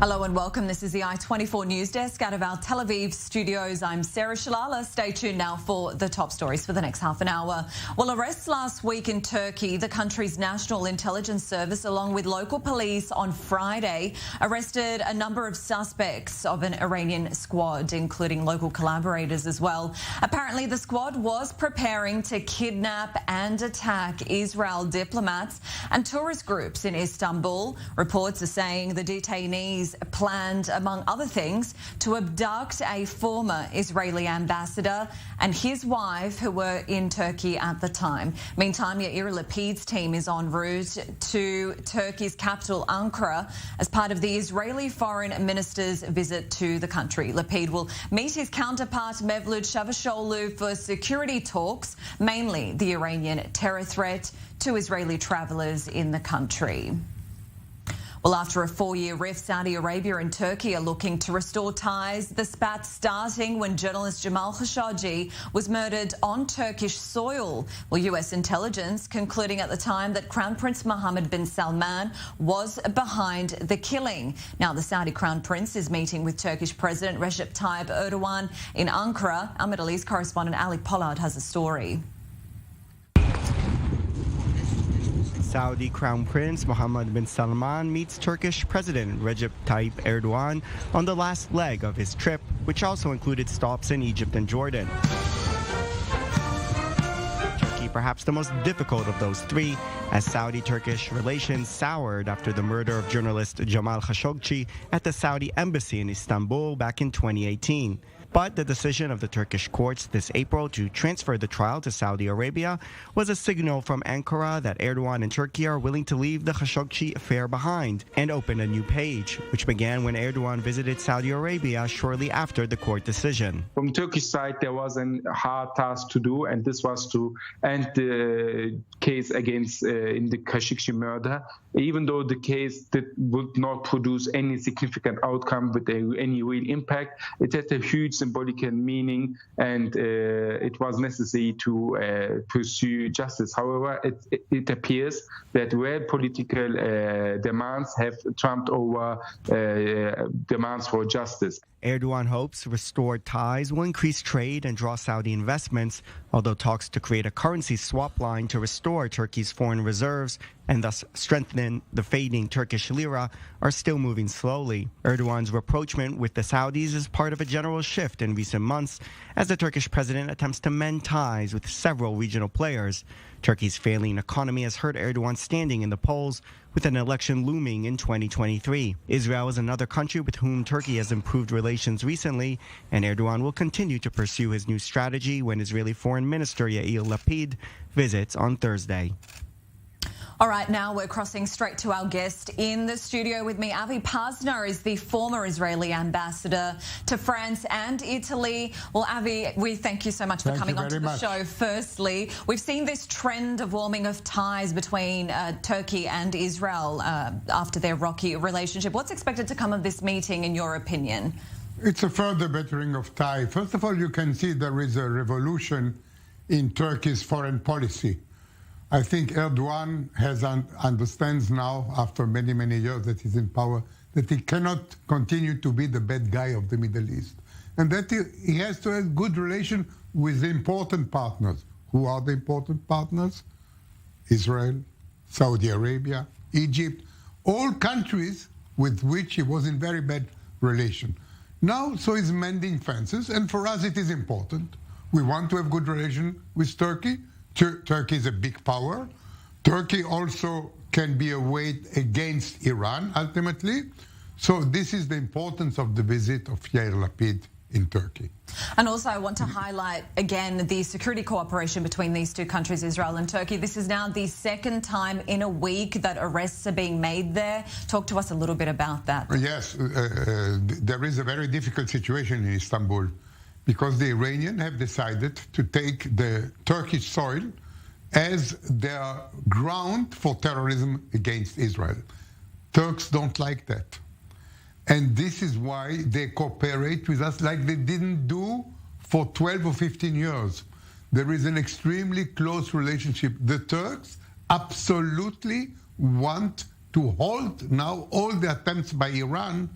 Hello and welcome. This is the i24 News Desk out of our Tel Aviv studios. I'm Sarah Shalala. Stay tuned now for the top stories for the next half an hour. Well, arrests last week in Turkey. The country's National Intelligence Service, along with local police on Friday, arrested a number of suspects of an Iranian squad, including local collaborators as well. Apparently, the squad was preparing to kidnap and attack Israel diplomats and tourist groups in Istanbul. Reports are saying the detainees planned, among other things, to abduct a former Israeli ambassador and his wife, who were in Turkey at the time. Meantime, Yair Lapid's team is en route to Turkey's capital, Ankara, as part of the Israeli foreign minister's visit to the country. Lapid will meet his counterpart, Mevlut Cavusoglu, for security talks, mainly the Iranian terror threat to Israeli travelers in the country. Well, after a 4-year rift, Saudi Arabia and Turkey are looking to restore ties. The spat starting when journalist Jamal Khashoggi was murdered on Turkish soil. Well, US intelligence concluding at the time that Crown Prince Mohammed bin Salman was behind the killing. Now, the Saudi Crown Prince is meeting with Turkish President Recep Tayyip Erdogan in Ankara. Our Middle East correspondent Ali Pollard has a story. Saudi Crown Prince Mohammed bin Salman meets Turkish President Recep Tayyip Erdogan on the last leg of his trip, which also included stops in Egypt and Jordan. Turkey, perhaps the most difficult of those three, as Saudi-Turkish relations soured after the murder of journalist Jamal Khashoggi at the Saudi embassy in Istanbul back in 2018. But the decision of the Turkish courts this April to transfer the trial to Saudi Arabia was a signal from Ankara that Erdogan and Turkey are willing to leave the Khashoggi affair behind and open a new page, which began when Erdogan visited Saudi Arabia shortly after the court decision. From Turkish side, there was a hard task to do, and this was to end the case against in the Khashoggi murder, even though the case would not produce any significant outcome with any real impact. It had a huge symbolic meaning, and it was necessary to pursue justice. However, it appears that real political demands have trumped over demands for justice. Erdogan hopes restored ties will increase trade and draw Saudi investments, although talks to create a currency swap line to restore Turkey's foreign reserves and thus strengthen the fading Turkish lira are still moving slowly. Erdogan's rapprochement with the Saudis is part of a general shift in recent months as the Turkish president attempts to mend ties with several regional players. Turkey's failing economy has hurt Erdogan's standing in the polls, with an election looming in 2023. Israel is another country with whom Turkey has improved relations recently, and Erdogan will continue to pursue his new strategy when Israeli Foreign Minister Yair Lapid visits on Thursday. All right, now we're crossing straight to our guest in the studio with me. Avi Pasner is the former Israeli ambassador to France and Italy. Well, Avi, we thank you so much for coming onto the show. Firstly, we've seen this trend of warming of ties between Turkey and Israel after their rocky relationship. What's expected to come of this meeting, in your opinion? It's a further bettering of ties. First of all, you can see there is a revolution in Turkey's foreign policy. I think Erdogan understands now, after many, many years that he's in power, that he cannot continue to be the bad guy of the Middle East. And that he has to have good relation with important partners. Who are the important partners? Israel, Saudi Arabia, Egypt, all countries with which he was in very bad relation. Now, so he's mending fences, and for us it is important. We want to have good relation with Turkey. Turkey is a big power. Turkey also can be a weight against Iran, ultimately. So this is the importance of the visit of Yair Lapid in Turkey. And also I want to highlight again the security cooperation between these two countries, Israel and Turkey. This is now the second time in a week that arrests are being made there. Talk to us a little bit about that. Yes, there is a very difficult situation in Istanbul, because the Iranians have decided to take the Turkish soil as their ground for terrorism against Israel. Turks don't like that. And this is why they cooperate with us like they didn't do for 12 or 15 years. There is an extremely close relationship. The Turks absolutely want to halt now all the attempts by Iran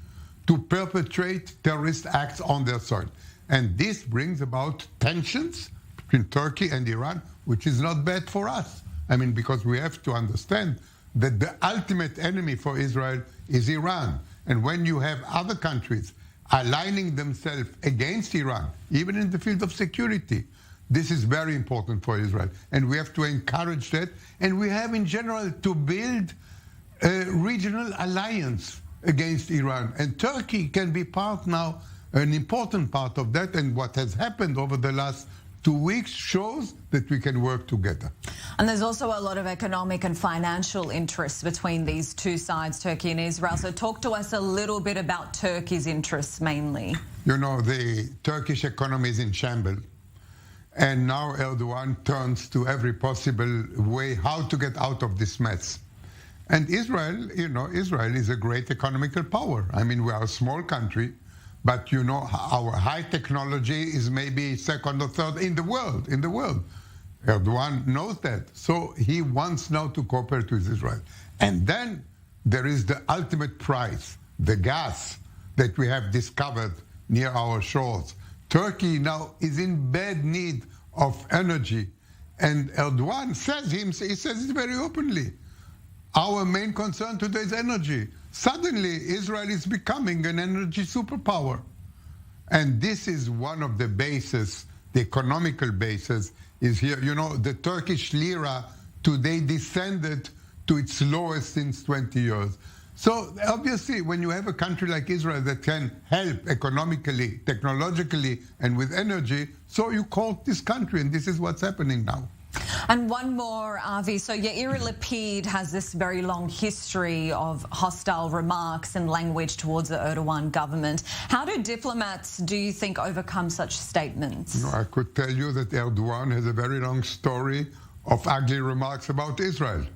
to perpetrate terrorist acts on their soil. And this brings about tensions between Turkey and Iran, which is not bad for us. I mean, because we have to understand that the ultimate enemy for Israel is Iran. And when you have other countries aligning themselves against Iran, even in the field of security, this is very important for Israel. And we have to encourage that. And we have, in general, to build a regional alliance against Iran. And Turkey can be part now, an important part of that. And what has happened over the last 2 weeks shows that we can work together. And there's also a lot of economic and financial interests between these two sides, Turkey and Israel. So talk to us a little bit about Turkey's interests mainly. You know, the Turkish economy is in shambles. And now Erdogan turns to every possible way how to get out of this mess. And Israel, you know, Israel is a great economical power. I mean, we are a small country, but you know, our high technology is maybe second or third in the world. Erdogan knows that. So he wants now to cooperate with Israel. And then there is the ultimate prize, the gas that we have discovered near our shores. Turkey now is in bad need of energy. And Erdogan says, he says it very openly. Our main concern today is energy. Suddenly, Israel is becoming an energy superpower. And this is one of the bases, the economical basis is here. You know, the Turkish lira today descended to its lowest since 20 years. So obviously, when you have a country like Israel that can help economically, technologically, and with energy, so you call this country, and this is what's happening now. And one more, Avi. So Yair Lapid has this very long history of hostile remarks and language towards the Erdogan government. How do diplomats, do you think, overcome such statements? You know, I could tell you that Erdogan has a very long story of ugly remarks about Israel.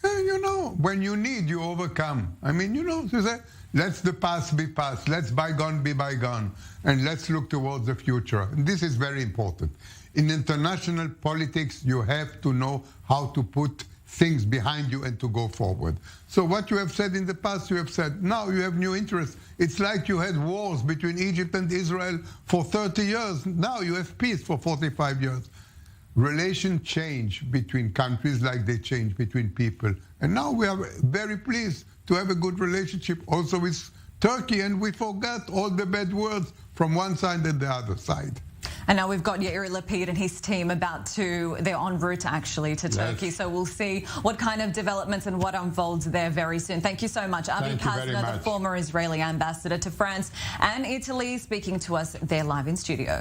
You know, when you need, you overcome. I mean, you know, you say, let's the past be past, let's bygone be bygone, and let's look towards the future. And this is very important. In international politics, you have to know how to put things behind you and to go forward. So what you have said in the past, you have said. Now you have new interests. It's like you had wars between Egypt and Israel for 30 years. Now you have peace for 45 years. Relations change between countries like they change between people. And now we are very pleased to have a good relationship also with Turkey, and we forgot all the bad words from one side and the other side. And now we've got Yair Lapid and his team they're en route actually to Turkey. So we'll see what kind of developments and what unfolds there very soon. Thank you so much. Avi Pazner, the former Israeli ambassador to France and Italy, speaking to us there live in studio.